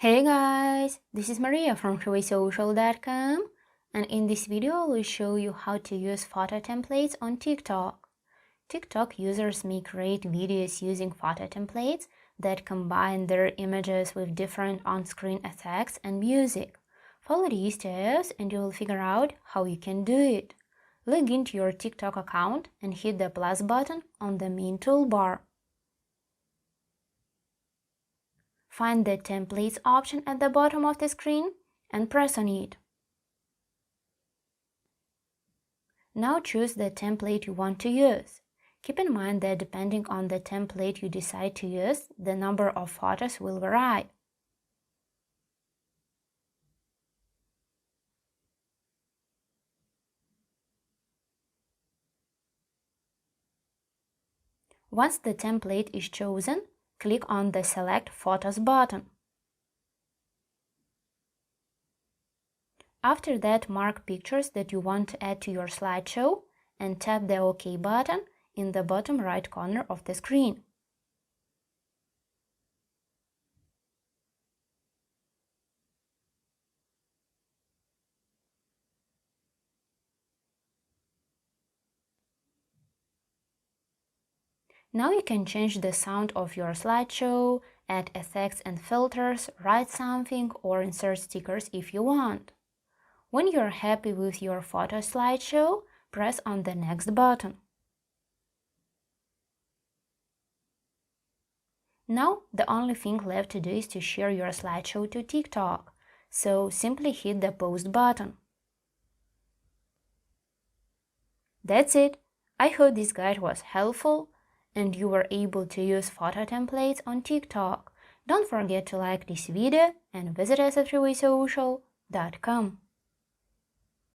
Hey guys, this is Maria from freewaysocial.com, and in this video I will show you how to use photo templates on TikTok. TikTok users may create videos using photo templates that combine their images with different on-screen effects and music. Follow these steps and you will figure out how you can do it. Log into your TikTok account and hit the plus button on the main toolbar. Find the Templates option at the bottom of the screen and press on it. Now choose the template you want to use. Keep in mind that depending on the template you decide to use, the number of photos will vary. Once the template is chosen, click on the Select Photos button. After that, mark pictures that you want to add to your slideshow and tap the OK button in the bottom right corner of the screen. Now you can change the sound of your slideshow, add effects and filters, write something, or insert stickers if you want. When you're happy with your photo slideshow, press on the next button. Now, the only thing left to do is to share your slideshow to TikTok, so simply hit the post button. That's it! I hope this guide was helpful and you were able to use photo templates on TikTok. Don't forget to like this video and visit us at freewaysocial.com.